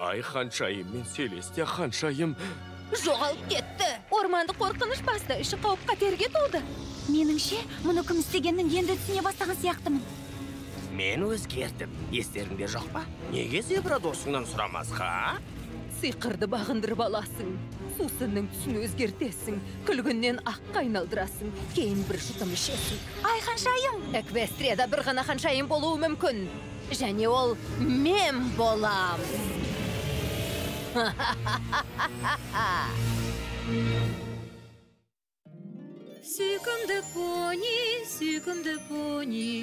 Ай, ханшайым мен Селестия ханшайым. Жоғалып кетті. Орманды қорқыныш басты, іші қауіп қатерге толды. Меніңше, мұны кім істегенін енді түсіне бастаған сияқтымын. Мен өзгердім. Естеріңде жоқ па? Неге зебра досыңнан сұрамасқа? Сиқырды бағындырып аласың. Сусынның түсін өзгертесің. Күлгіннен аққа айналдырасың. Кейін бір жұтым ішесің. Ай, ханшайым! Эквестрияда бір ғана ханшайым болуы мүмкін. Және ол мен болам. Сүйкімді пони, сүйкімді пони.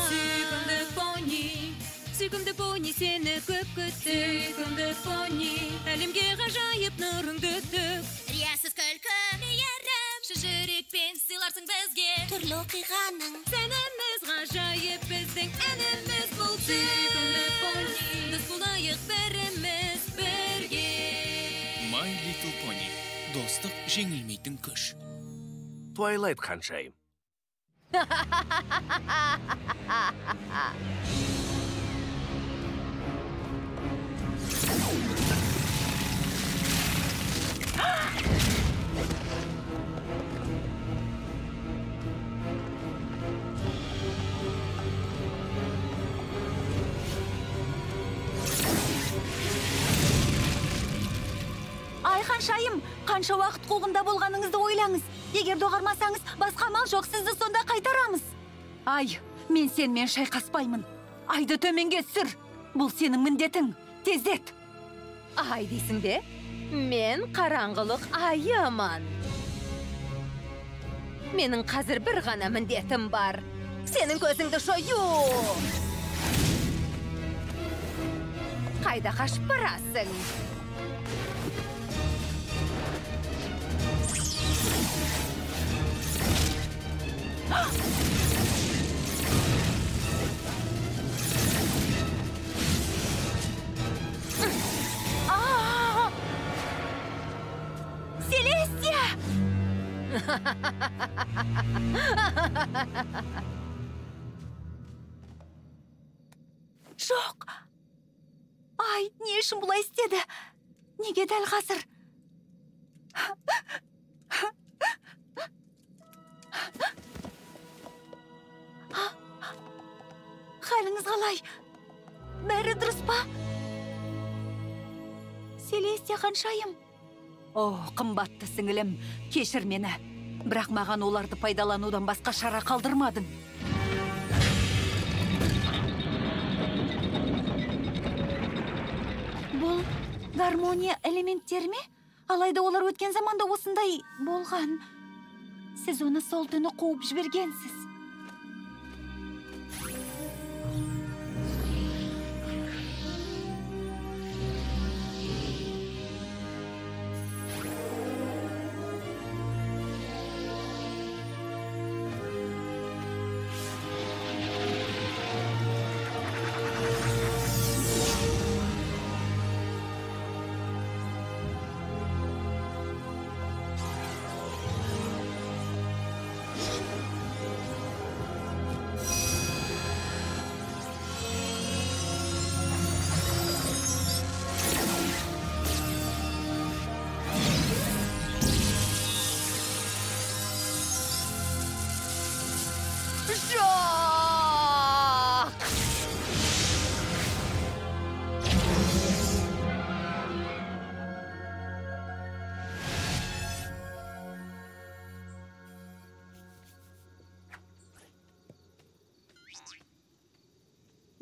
Сүйкімді пони, сүйкімді пони, сені көп күтті. Сүйкімді пони, әлемге ғажайып нұрыңды төк. Риясыз күлкі, мейірім, жүрекпен сыйларсың бізге. Түрлі оқиғаның Сәніміз ғажайып біздің әніміз бұл. Сүйкімді пони, дос болайық бәріміз бірге. My Little Pony. Достық жеңілмейтін күш. Твайлайт ханшайым. Ай, ханшайым, қанша уақыт қуғында болғаныңызды ойлаңыз. Егер доғармасаңыз, басқа амал жоқ, сізді сонда қайтарамыз. Ай, мен сенімен шайқаспаймын. Айды төменге сүр. Бұл сенің міндетің. Тездет. Ай дейсің бе? Мен қараңғылық айыман. Менің қазір бір ғана міндетім бар. Сенің көзіңді шою. Қайда қашып барасың? Селестия! Жоқ. Ай, не үшін бұлай істеді? Неге дәл қазір? Халіңіз қалай? Бәрі дұрыс па? Селестия ханшайым. О, қымбатты сіңілім, кешір мені. Бірақ маған оларды пайдаланудан басқа шара қалдырмадың. Бұл гармония элементтері ме? Алайда олар өткен заманда осындай болған. Сіз оны сол түні қуып жібергенсіз.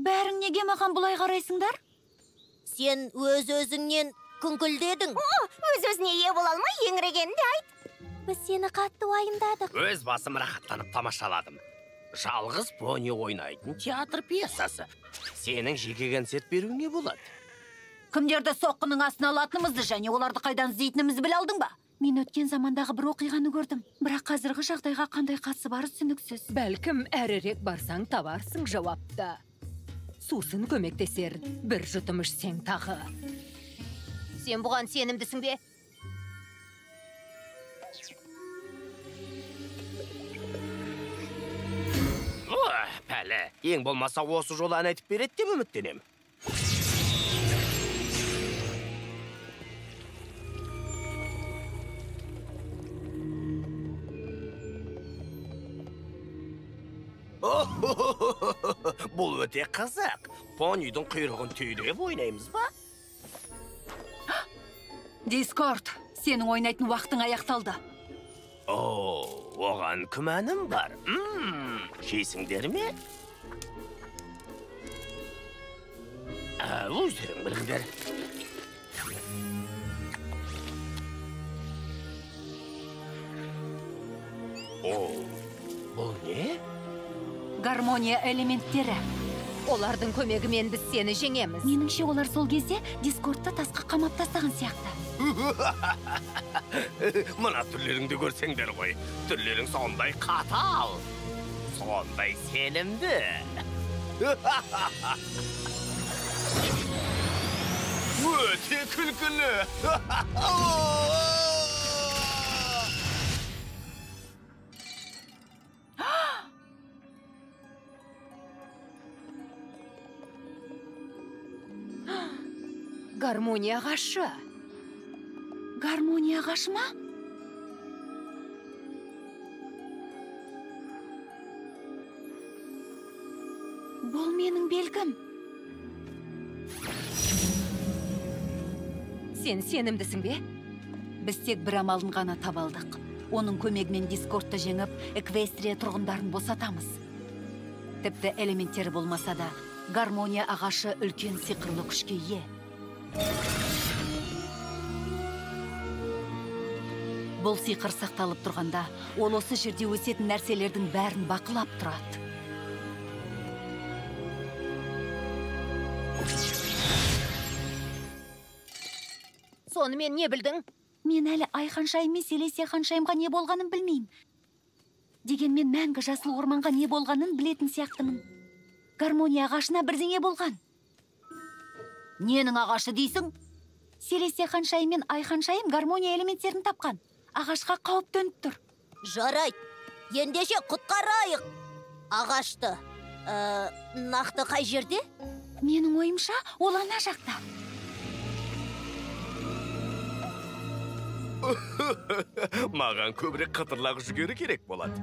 Бәрің неге маған бұлай қарайсыңдар? Сен өз-өзіңнен күңкілдедің. Өз-өзіне ие бола алмай еңірегенді айт. Біз сені қатты уайымдадық. Өз басым рахаттанып тамашаладым. Жалғыз пони ойнайтын театр пьесасы. Сенің жеке концерт беруіңе болады. Кімдерді соққының астына алатынымызды және оларды қайдан іздейтінімізді біле алдың ба? Мен өткен замандағы бір оқиғаны көрдім. Бірақ қазіргі жағдайға қандай қатысы бары түсініксіз. Бәлкім әрірек барсаң табарсың жауапты. Сусын көмектесер, бір жұтым ішсең тағы. Сен бұған сенімдісің бе? Пәлі, ең болмаса осы жолы ән айтып береді деп үміттенем. Бұл өте қызық. Понидың құйрығын түйдеп ойнаймыз ба? Дискорд, сенің ойнайтын уақытың аяқталды. Оған күмәнім бар. Жейсіңдер ме? Өздерің біліңдер. Бұл не? Гармония элементтері. Олардың көмегімен біз сені жеңеміз. Меніңше олар сол кезде Дискордты тасқа қамап тастаған сияқты. Мына түрлеріңді көрсеңдер ғой. Түрлерің сондай қатал. Сондай сенімді. Өте күлкілі. Гармония ағашы. Гармония ағашы ма? Бұл менің белгім. Сен сенімдісің бе? Біз тек бір амалын ғана табалдық. Оның көмегімен Дискордты жеңіп, Эквестрия тұрғындарын босатамыз. Тіпті элементтері болмаса да, гармония ағашы үлкен сиқырлы күшке ие. Бұл сиқыр сақталып тұрғанда, ол осы жерде өсетін нәрселердің бәрін бақылап тұрады. Сонымен не білдің? Мен әлі Айханшайым мен Селесия ханшайымға не болғанын білмеймін. Дегенмен мәңгі жасыл орманға не болғанын білетін сияқтымын. Гармония ағашына бірдеңе болған. Ненің ағашы дейсің? Селесия ханшайым мен Айханшайым гармония элементтерін тапқан. Ағашқа қауіп төніп тұр. Жарайды. Ендеше құтқарайық. Ағашты. Нақты қай жерде? Менің ойымша, ол ана жақта. Маған көбірек қытырлақ жүгері керек болады.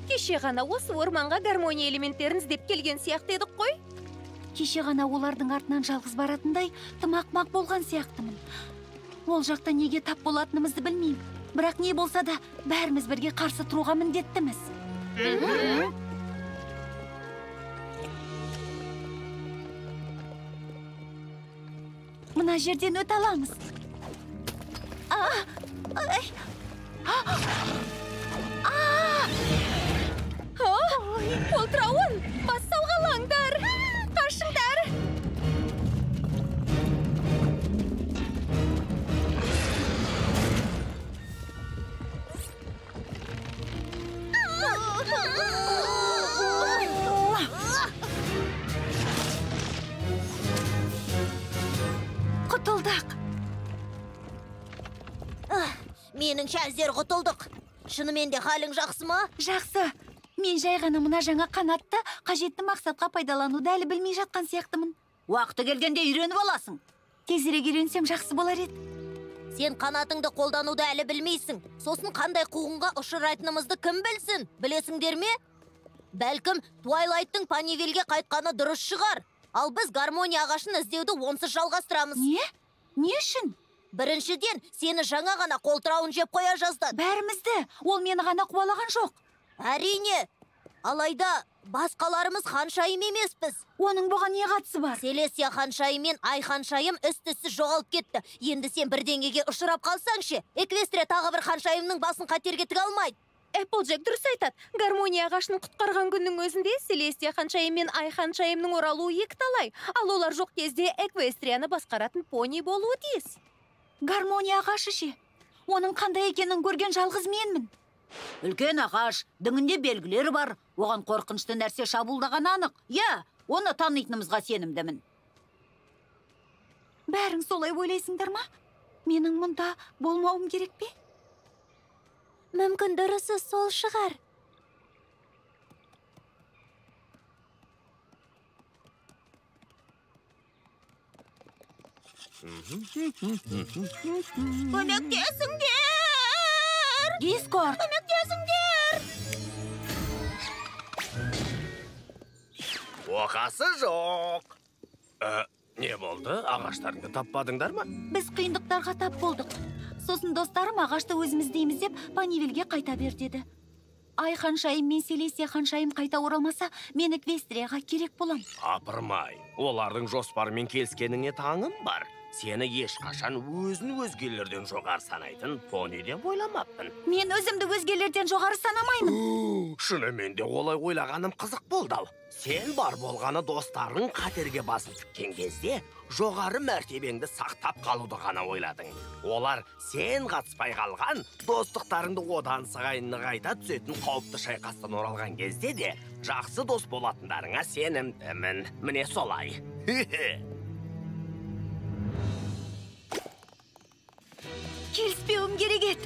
Кеше ғана осы орманға гармония элементтерін іздеп келген сияқты едік қой. Кеше ғана олардың артынан жалғыз баратындай тым ақымақ болған сияқтымын. Ол жақта неге тап болатынымызды білмеймін. Бірақ не болса да бәріміз бірге қарсы тұруға міндеттіміз. Мына жерден өте аламыз. Қолтырауын, бас сауғалаңдар. Қашыңдар. Құтылдық. Меніңше әздер құтылдық. Шынымен де халің жақсы ма? Жақсы. Мен жай ғана мына жаңа қанатты қажетті мақсатқа пайдалануды әлі білмей жатқан сияқтымын. Уақыты келгенде үйреніп аласың. Тезірек үйренсем жақсы болар еді. Сен қанатыңды қолдануды әлі білмейсің. Сосын қандай қуғынға ұшырайтынымызды кім білсін? Білесіңдер ме? Бәлкім, Туайлайттың Панивелге қайтқаны дұрыс шығар. Ал біз гармония ағашын іздеуді онсыз жалғастырамыз. Не? Не үшін? Біріншіден, сені жаңа ғана қолтырауын жеп қоя жаздады. Бәрімізді, ол мені ғана қуалаған жоқ. Әрине. Алайда, басқаларымыз ханшайым емеспіз. Оның бұған не қатысы бар? Селесия ханшайым мен Айханшайым із-түссіз жоғалып кетті. Енді сен бірдеңеге ұшырап қалсаңшы, Эквестрия тағы бір ханшайымның басын қатерге тіге алмайды. Эпплджек дұрыс айтады. Гармония ағашын құтқарған күннің өзінде Селесия ханшайым мен Айханшайымның оралуы екіталай. Ал олар жоқ кезде Эквестрияны басқаратын пони болуы тиіс. Гармония ағашы ше. Оның қандай екенін көрген жалғыз менмін. Үлкен ағаш, діңінде белгілері бар. Оған қорқынышты нәрсе шабуылдаған анық. Оны танитынымызға сенімдімін. Бәрің солай ойлайсыңдар ма? Менің мұнда болмауым керек пе? Мүмкін дұрысы сол шығар. Көмектесіңдер! Дискорд! Көмектесіңдер! Оқасы жоқ. Не болды? Ағаштарыңды таппадыңдар ма? Біз қиындықтарға тап болдық. Сосын достарым ағашты өзіміз дейміз деп Панивилге қайта бер деді. Ай ханшайым мен Селестия ханшайым қайта оралмаса, мен Эквестрияға керек болам. Апырмай, олардың жоспарымен келіскеніңе таңым бар. Сені ешқашан өзін өзгелерден жоғары санайтын пони деп ойламаппын. Мен өзімді өзгелерден жоғары санамаймын. Шынымен де олай ойлағаным қызық болды ау. Сен бар болғаны достарың қатерге басын тіккен кезде жоғары мәртебеңді сақтап қалуды ғана ойладың. Олар сен қатыспай қалған достықтарыңды одан сығайын нығайта түсетін қауіпті шайқастан оралған кезде де жақсы дос болатындарыңа сенімдімін. Міне солай. Келіспеуім керек еді.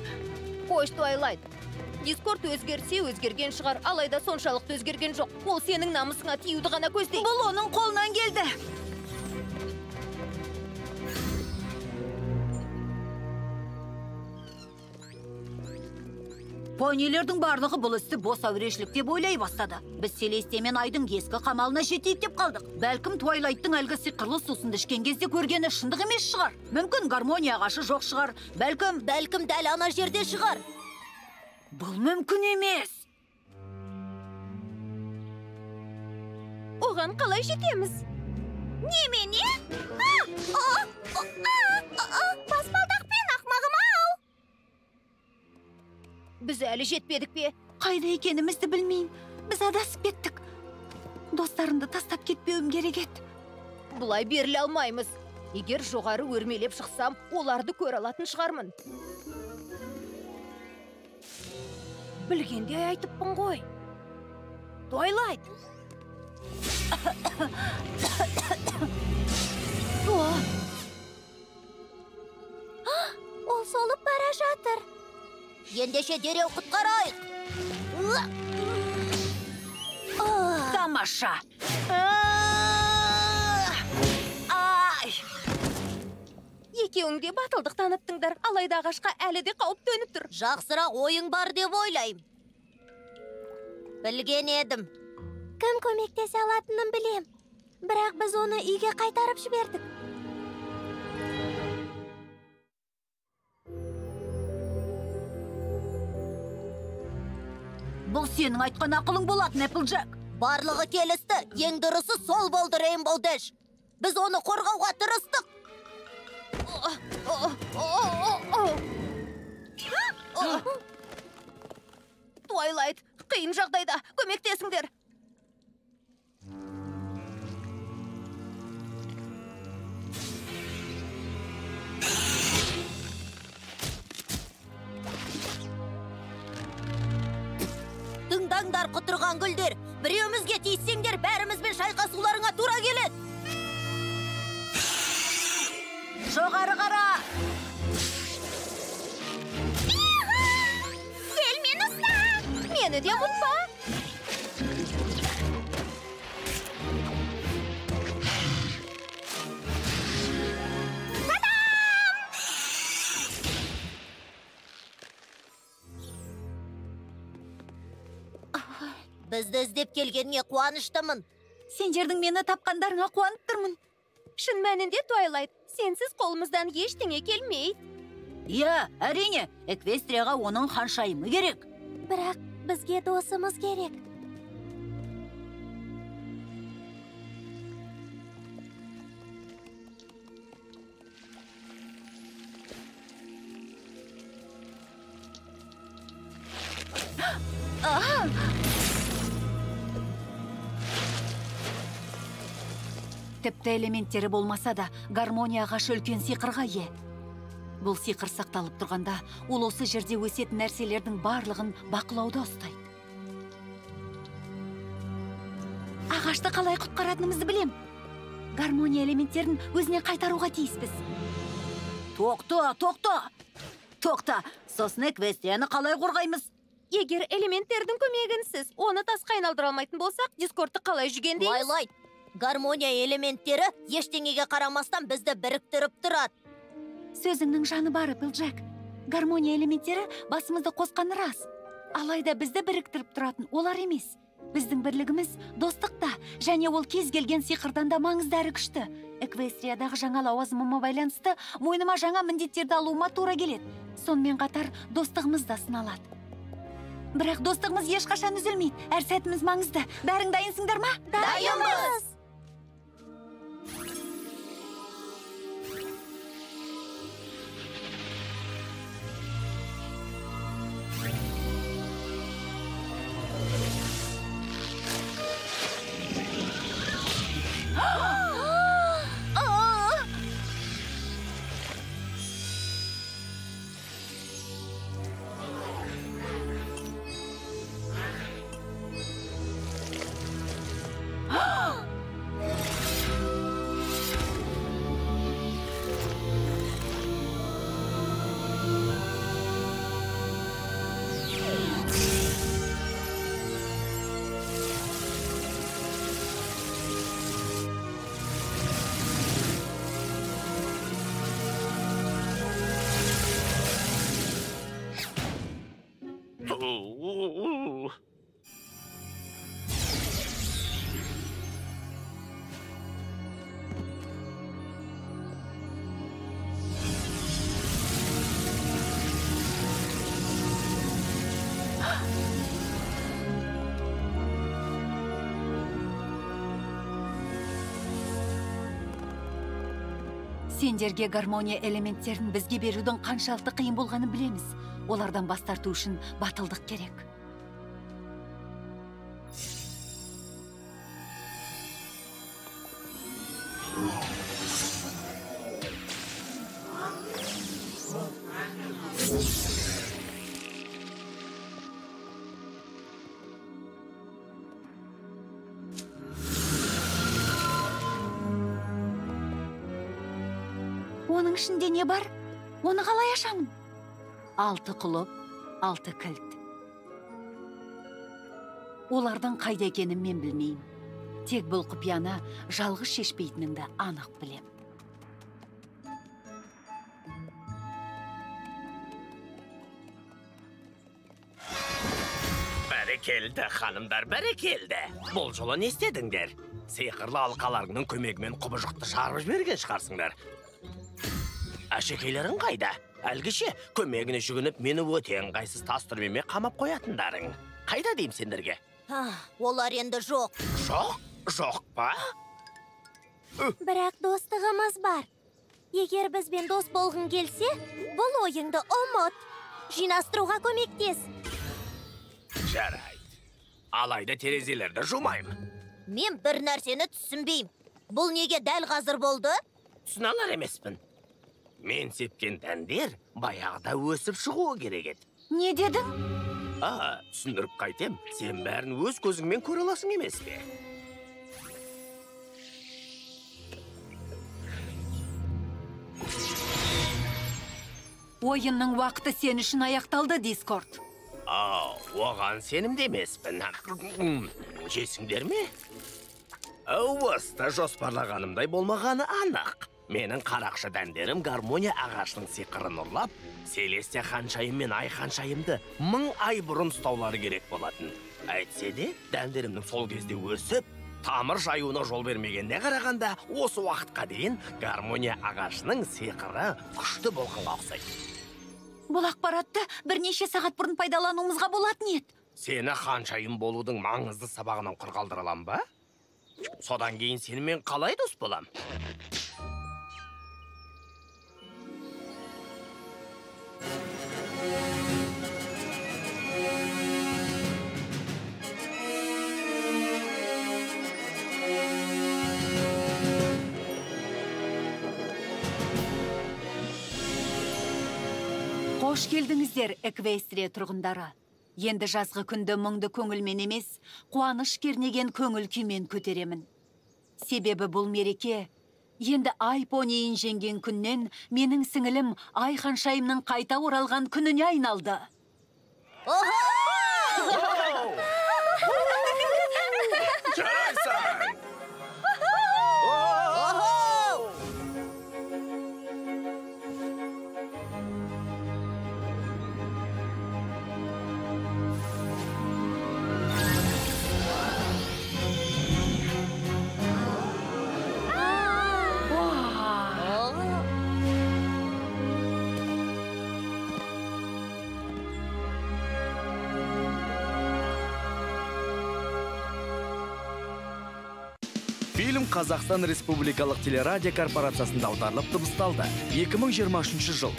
Қош, Твайлайт. Дискорд өзгерсе өзгерген шығар, алайда соншалықты өзгерген жоқ. Ол сенің намысыңа тиюді ғана көздейді. Бұл оның қолынан келді. Понилердің барлығы бұл істі бос әурешілік деп ойлай бастады. Біз Селестия мен Айдың ескі қамалына жетейік деп қалдық. Бәлкім Твайлайттың әлгі сиқырлы сусынды ішкен кезде көргені шындық емес шығар. Мүмкін гармония ағашы жоқ шығар. Бәлкім дәл ана жерде шығар. Бұл мүмкін емес. Оған қалай жетеміз? Немене? Баспалдақпен ақмағым-ау. Біз әлі жетпедік пе? Қайда екенімізді білмеймін. Біз адасып кеттік. Достарымды тастап кетпеуім керек еді. Бұлай беріле алмаймыз. Егер жоғары өрмелеп шықсам, оларды көр алатын шығармын. Білгенде айтыппын ғой. Твайлайт. Ол солып бара жатыр. Ендеше дереу құтқарайық. Тамаша. Екеуіңде батылдық таныттыңдар, алайда ағашқа әлі де қауіп төніп тұр. Жақсырақ ойың бар деп ойлайым. Білген едім. Кім көмектесе алатынын білем. Бірақ біз оны үйге қайтарып жібердік. Бұл сенің айтқан ақылың болатын, Эпплджек. Барлығы келісті. Ең дұрысы сол болды, Рейнбоу Дэш. Біз оны қорғауға тырыстық. Твайлайт, қиын жағдайда көмектесіңдер. Тыңдаңдар құтырған гүлдер. Біреуімізге тиіссеңдер, бәрімізбен шайқасуларыңа тура келеді. Жоғары қара. Кел, мен ұста. Мені де ұмытпа. Бізді іздеп келгеніңе қуаныштымын. Сендердің мені тапқандарыңа қуанып тұрмын. Шын мәнінде, Твайлайт, сенсіз қолымыздан ештеңе келмейді. Иә, әрине, Эквестрияға оның ханшайымы керек. Бірақ бізге досымыз керек. Тіпті элементтері болмаса да, гармония ағашы үлкен сиқырға ие. Бұл сиқыр сақталып тұрғанда, ол осы жерде өсетін нәрселердің барлығын бақылауда ұстайды. Ағашты қалай құтқаратынымызды білем. Гармония элементтерін өзіне қайтаруға тиіспіз. Тоқта, сосын Эквестрияны қалай қорғаймыз? Егер элементтердің көмегінсіз оны тасқа айналдыра алмайтын болсақ, Дискордты қалай жүгендейміз? Твайлайт, Гармония элементтері ештеңеге қарамастан бізді біріктіріп тұрады. Сөзіңнің жаны бар, Эпплджек. Гармония элементтері басымызды қосқаны рас. Алайда бізді біріктіріп тұратын олар емес. Біздің бірлігіміз достықта, және ол кез келген сиқырдан да маңызды әрі күшті. Эквестриядағы жаңа лауазымыма байланысты мойныма жаңа міндеттерді алуыма тура келеді. Сонымен қатар достығымыз да сыналады. Бірақ достығымыз ешқашан үзілмейді. Әр сәтіміз маңызды. Бәрің дайынсыңдар ма? Дайынбыз! Сендерге гармония элементтерін бізге берудің қаншалықты қиын болғанын білеміз. Олардан бас тарту үшін батылдық керек. Оның ішінде не бар? Оны қалай ашамын? 6 құлып, 6 кілт. Олардың қайда екенін мен білмеймін. Тек бұл құпияны жалғыз шешпейтініңді анық білем. Бәрекелді, ханымдар, бәрекелді. Бұл жолы не істедіңдер? Сиқырлы алқаларыңның көмегімен құбыжықты шығарып жіберген шығарсыңдар. Әшекейлерің қайда? Әлгіше көмегіне жүгініп мені өте ыңғайсыз тас түрмеме қамап қоятындарың. Қайда деймін сендерге? Олар енді жоқ. Жоқ? Жоқ па? Бірақ достығымыз бар. Егер бізбен дос болғың келсе, бұл ойыңды ұмыт. Жинастыруға көмектес. Жарайды. Алайда терезелерді жумаймын. Мен бір нәрсені түсінбеймін. Бұл неге дәл қазір болды? Түсін алар емеспін. Мен сепкен дәндер баяғыда өсіп шығуы керек еді. Не дедің? Түсіндіріп қайтем, сен бәрін өз көзіңмен көре аласың емес пе? Ойынның уақыты сен үшін аяқталды, Дискорд. Оған сенімді емеспін. Жесіңдер ме? Осты жоспарлағанымдай болмағаны анық. Менің қарақшы дәндерім гармония ағашының сиқырын ұрлап, Селестия ханшайым мен Ай ханшайымды 1000 ай бұрын ұстаулары керек болатын. Әйтсе де, дәндерімнің сол кезде өсіп, тамыр жаюына жол бермегенде қарағанда, осы уақытқа дейін гармония ағашының сиқыры күшті болғанға ұқсайды. Бұл ақпаратты бірнеше сағат бұрын пайдалануымызға болатын еді. Сені ханшайым болудың маңызды сабағынан құр қалдыра алам ба? Содан кейін сенімен қалай дос болам? Қош келдіңіздер, Эквестрия тұрғындары. Енді жазғы күнді мұңды көңілмен емес, қуаныш кернеген көңіл күймен көтеремін. Себебі бұл мереке, енді Ай понейін жеңген күннен менің сіңілім Ай ханшайымның қайта оралған күніне айналды. Жарайсың! Мультфильм Қазақстан Республикалық телерадио корпорациясында аударылып дыбысталды. 2023 жыл.